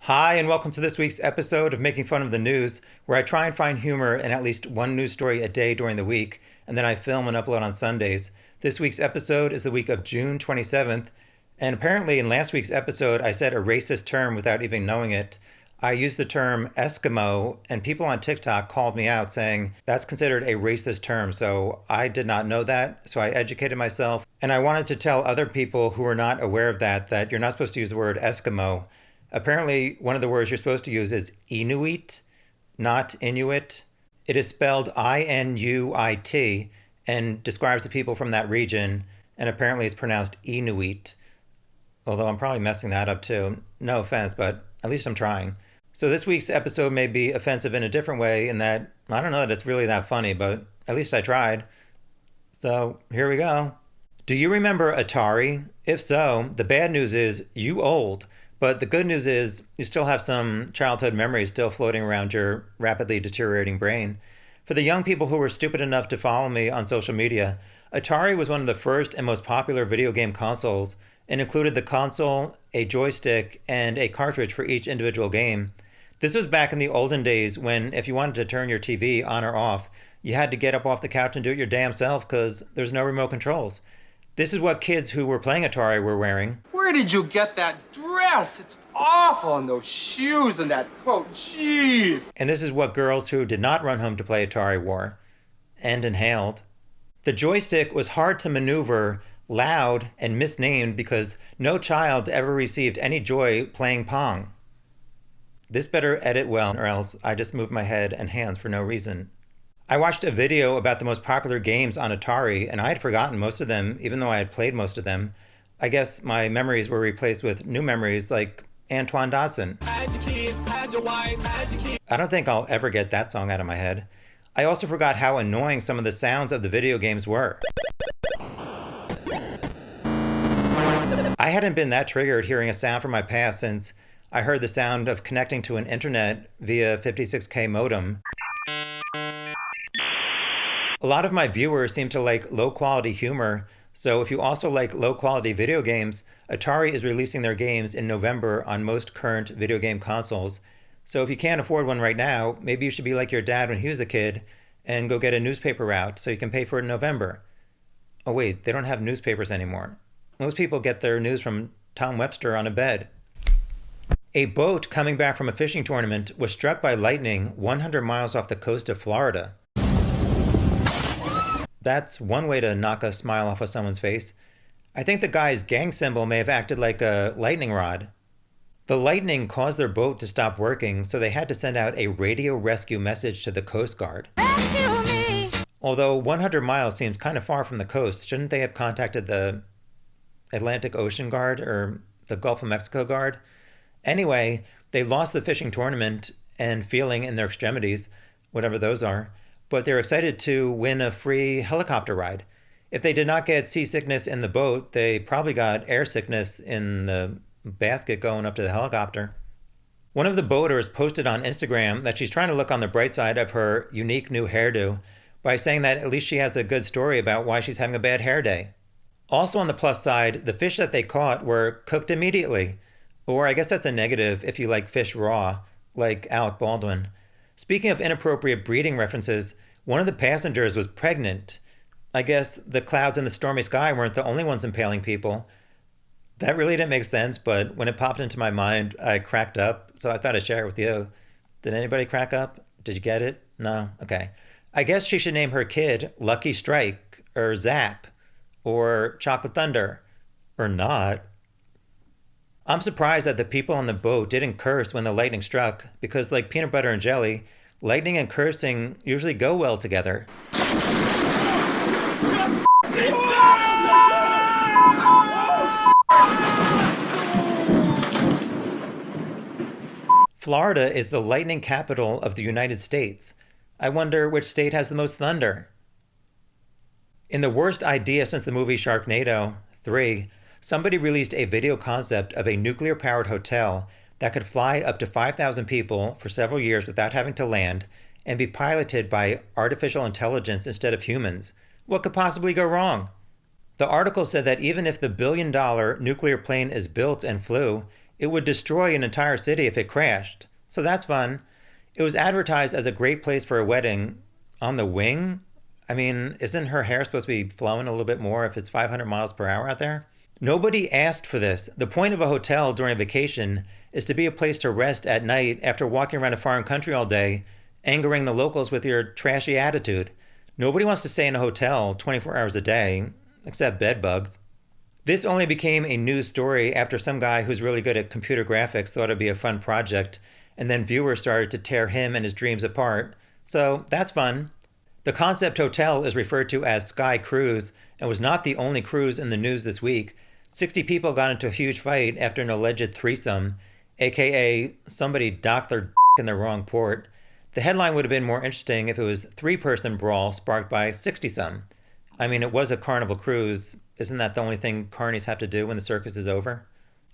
Hi, and welcome to this week's episode of Making Fun of the News, where I try and find humor in at least one news story a day during the week, and then I film and upload on Sundays. This week's episode is the week of June 27th, and apparently in last week's episode I said a racist term without even knowing it. I used the term Eskimo, and people on TikTok called me out saying that's considered a racist term, so I did not know that, so I educated myself, and I wanted to tell other people who are not aware of that you're not supposed to use the word Eskimo. Apparently, one of the words you're supposed to use is Inuit, not Inuit. It is spelled I-N-U-I-T and describes the people from that region, and apparently it's pronounced Inuit. Although I'm probably messing that up too. No offense, but at least I'm trying. So this week's episode may be offensive in a different way in that I don't know that it's really that funny, but at least I tried. So here we go. Do you remember Atari? If so, the bad news is you old. But the good news is you still have some childhood memories still floating around your rapidly deteriorating brain. For the young people who were stupid enough to follow me on social media, Atari was one of the first and most popular video game consoles and included the console, a joystick, and a cartridge for each individual game. This was back in the olden days when if you wanted to turn your TV on or off, you had to get up off the couch and do it your damn self because there's no remote controls. This is what kids who were playing Atari were wearing. Where did you get that dress? It's awful, and those shoes and that coat, jeez. And this is what girls who did not run home to play Atari wore and inhaled. The joystick was hard to maneuver, loud, and misnamed because no child ever received any joy playing Pong. This better edit well, or else I just move my head and hands for no reason. I watched a video about the most popular games on Atari, and I had forgotten most of them, even though I had played most of them. I guess my memories were replaced with new memories like Antoine Dodson. I don't think I'll ever get that song out of my head. I also forgot how annoying some of the sounds of the video games were. I hadn't been that triggered hearing a sound from my past since I heard the sound of connecting to an internet via 56K modem. A lot of my viewers seem to like low-quality humor, so if you also like low-quality video games, Atari is releasing their games in November on most current video game consoles. So if you can't afford one right now, maybe you should be like your dad when he was a kid and go get a newspaper route so you can pay for it in November. Oh wait, they don't have newspapers anymore. Most people get their news from Tom Webster on a bed. A boat coming back from a fishing tournament was struck by lightning 100 miles off the coast of Florida. That's one way to knock a smile off of someone's face. I think the guy's gang symbol may have acted like a lightning rod. The lightning caused their boat to stop working, so they had to send out a radio rescue message to the Coast Guard. Rescue me! Although 100 miles seems kind of far from the coast, shouldn't they have contacted the Atlantic Ocean Guard or the Gulf of Mexico Guard? Anyway, they lost the fishing tournament and feeling in their extremities, whatever those are. But they're excited to win a free helicopter ride. If they did not get seasickness in the boat, they probably got air sickness in the basket going up to the helicopter. One of the boaters posted on Instagram that she's trying to look on the bright side of her unique new hairdo by saying that at least she has a good story about why she's having a bad hair day. Also on the plus side, the fish that they caught were cooked immediately. Or I guess that's a negative if you like fish raw, like Alec Baldwin. Speaking of inappropriate breeding references, one of the passengers was pregnant. I guess the clouds in the stormy sky weren't the only ones impaling people. That really didn't make sense, but when it popped into my mind, I cracked up, so I thought I'd share it with you. Did anybody crack up? Did you get it? No? Okay. I guess she should name her kid Lucky Strike, or Zap, or Chocolate Thunder, or not. I'm surprised that the people on the boat didn't curse when the lightning struck, because like peanut butter and jelly, lightning and cursing usually go well together. Florida is the lightning capital of the United States. I wonder which state has the most thunder. In the worst idea since the movie Sharknado 3, somebody released a video concept of a nuclear-powered hotel that could fly up to 5,000 people for several years without having to land and be piloted by artificial intelligence instead of humans. What could possibly go wrong? The article said that even if the billion-dollar nuclear plane is built and flew, It would destroy an entire city if it crashed. So that's fun. It was advertised as a great place for a wedding on the wing. I mean, isn't her hair supposed to be flowing a little bit more if it's 500 miles per hour out there? Nobody asked for this. The point of a hotel during a vacation is to be a place to rest at night after walking around a foreign country all day, angering the locals with your trashy attitude. Nobody wants to stay in a hotel 24 hours a day, except bedbugs. This only became a news story after some guy who's really good at computer graphics thought it'd be a fun project, and then viewers started to tear him and his dreams apart. So that's fun. The concept hotel is referred to as Sky Cruise and was not the only cruise in the news this week. 60 people got into a huge fight after an alleged threesome, aka somebody docked their in the wrong port. The headline would have been more interesting if it was three-person brawl sparked by 60-some. I mean, it was a Carnival cruise. Isn't that the only thing carnies have to do when the circus is over?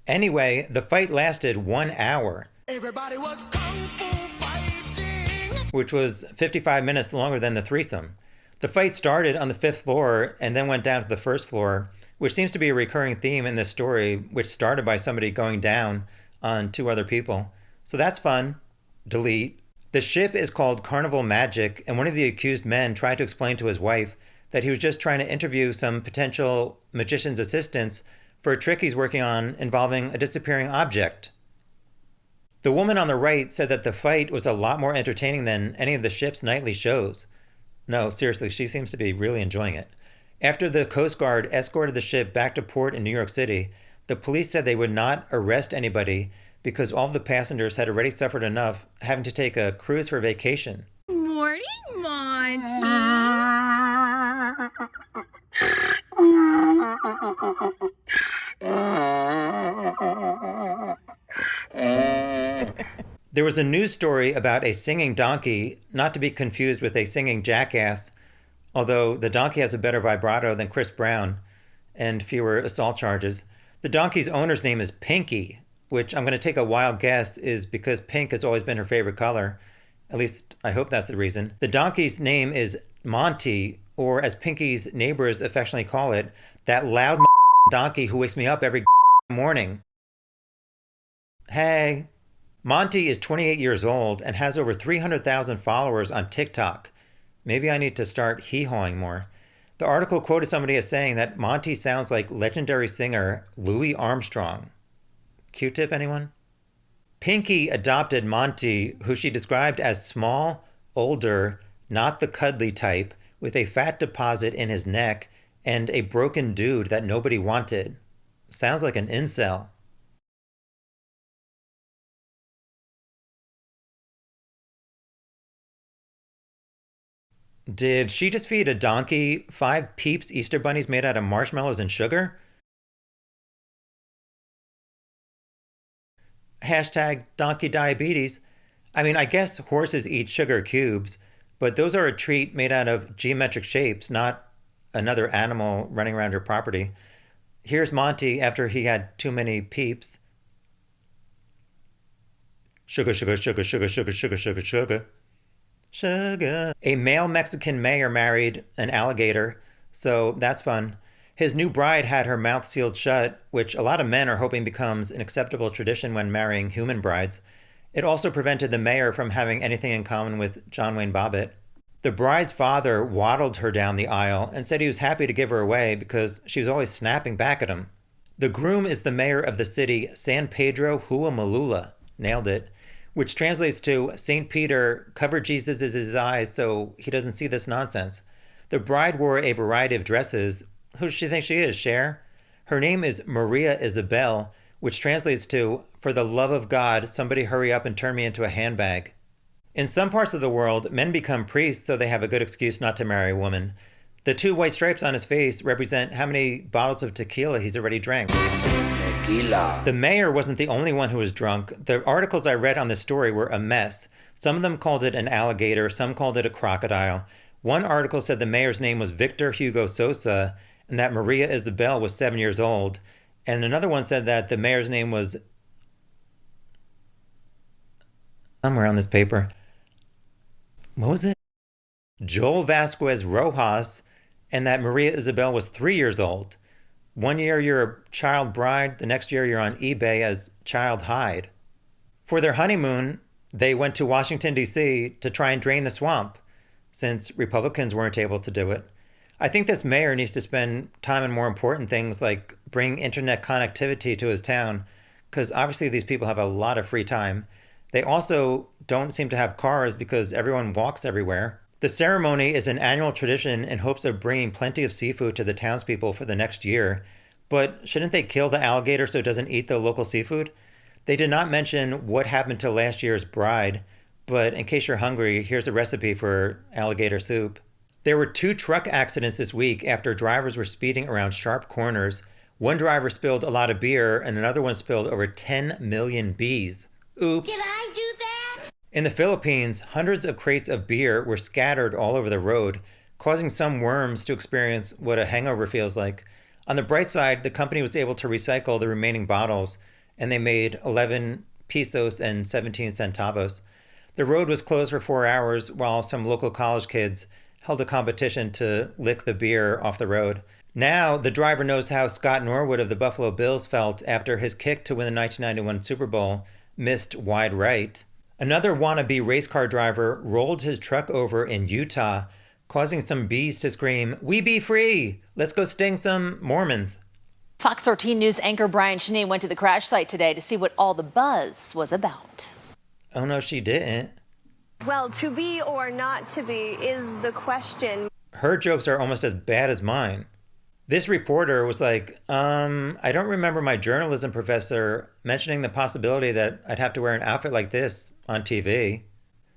Anyway, the fight lasted 1 hour. Everybody was kung fu fighting, which was 55 minutes longer than the threesome. The fight started on the 5th floor and then went down to the 1st floor, which seems to be a recurring theme in this story, which started by somebody going down on 2 other people. So that's fun. Delete. The ship is called Carnival Magic, and one of the accused men tried to explain to his wife that he was just trying to interview some potential magician's assistants for a trick he's working on involving a disappearing object. The woman on the right said that the fight was a lot more entertaining than any of the ship's nightly shows. No, seriously, she seems to be really enjoying it. After the Coast Guard escorted the ship back to port in New York City, the police said they would not arrest anybody because all of the passengers had already suffered enough having to take a cruise for vacation. Morning, Monty. There was a news story about a singing donkey, not to be confused with a singing jackass, although the donkey has a better vibrato than Chris Brown and fewer assault charges. The donkey's owner's name is Pinky, which I'm going to take a wild guess is because pink has always been her favorite color. At least I hope that's the reason. The donkey's name is Monty, or as Pinky's neighbors affectionately call it, that loud donkey who wakes me up every morning. Hey. Monty is 28 years old and has over 300,000 followers on TikTok. Maybe I need to start hee-hawing more. The article quoted somebody as saying that Monty sounds like legendary singer Louis Armstrong. Q-tip, anyone? Pinky adopted Monty, who she described as small, older, not the cuddly type, with a fat deposit in his neck and a broken dude that nobody wanted. Sounds like an incel. Did she just feed a donkey 5 Peeps Easter bunnies made out of marshmallows and sugar? Hashtag donkey diabetes. I mean, I guess horses eat sugar cubes, but those are a treat made out of geometric shapes, not another animal running around your property. Here's Monty after he had too many Peeps. Sugar, sugar, sugar, sugar, sugar, sugar, sugar, sugar. Sugar. A male Mexican mayor married an alligator, so that's fun. His new bride had her mouth sealed shut, which a lot of men are hoping becomes an acceptable tradition when marrying human brides. It also prevented the mayor from having anything in common with John Wayne Bobbitt. The bride's father waddled her down the aisle and said he was happy to give her away because she was always snapping back at him. The groom is the mayor of the city San Pedro Huamalula. Nailed it. Which translates to St. Peter, cover Jesus' eyes so he doesn't see this nonsense. The bride wore a variety of dresses. Who does she think she is, Cher? Her name is Maria Isabel, which translates to, for the love of God, somebody hurry up and turn me into a handbag. In some parts of the world, men become priests so they have a good excuse not to marry a woman. The 2 white stripes on his face represent how many bottles of tequila he's already drank. Tequila. The mayor wasn't the only one who was drunk. The articles I read on this story were a mess. Some of them called it an alligator, some called it a crocodile. One article said the mayor's name was Victor Hugo Sosa and that Maria Isabel was 7 years old. And another one said that the mayor's name was somewhere on this paper. What was it? Joel Vasquez Rojas, and that Maria Isabel was 3 years old. One year you're a child bride, the next year you're on eBay as child hide. For their honeymoon, they went to Washington, D.C. to try and drain the swamp, since Republicans weren't able to do it. I think this mayor needs to spend time on more important things like bring internet connectivity to his town, because obviously these people have a lot of free time. They also don't seem to have cars because everyone walks everywhere. The ceremony is an annual tradition in hopes of bringing plenty of seafood to the townspeople for the next year. But shouldn't they kill the alligator so it doesn't eat the local seafood? They did not mention what happened to last year's bride, but in case you're hungry, here's a recipe for alligator soup. There were 2 truck accidents this week after drivers were speeding around sharp corners. One driver spilled a lot of beer and another one spilled over 10 million bees. Oops. Did I do that? In the Philippines, hundreds of crates of beer were scattered all over the road, causing some worms to experience what a hangover feels like. On the bright side, the company was able to recycle the remaining bottles, and they made 11 pesos and 17 centavos. The road was closed for 4 hours while some local college kids held a competition to lick the beer off the road. Now, the driver knows how Scott Norwood of the Buffalo Bills felt after his kick to win the 1991 Super Bowl missed wide right. Another wannabe race car driver rolled his truck over in Utah, causing some bees to scream, "We be free! Let's go sting some Mormons." Fox 13 News anchor Brian Cheney went to the crash site today to see what all the buzz was about. Oh no, she didn't. Well, to be or not to be is the question. Her jokes are almost as bad as mine. This reporter was like, I don't remember my journalism professor mentioning the possibility that I'd have to wear an outfit like this on TV.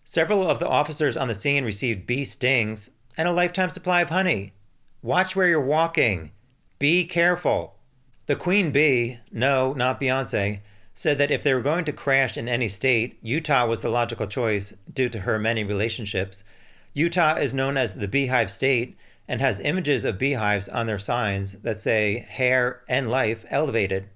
Several of the officers on the scene received bee stings and a lifetime supply of honey. Watch where you're walking. Be careful. The queen bee, no, not Beyonce, said that if they were going to crash in any state, Utah was the logical choice due to her many relationships. Utah is known as the Beehive State and has images of beehives on their signs that say hair and life elevated.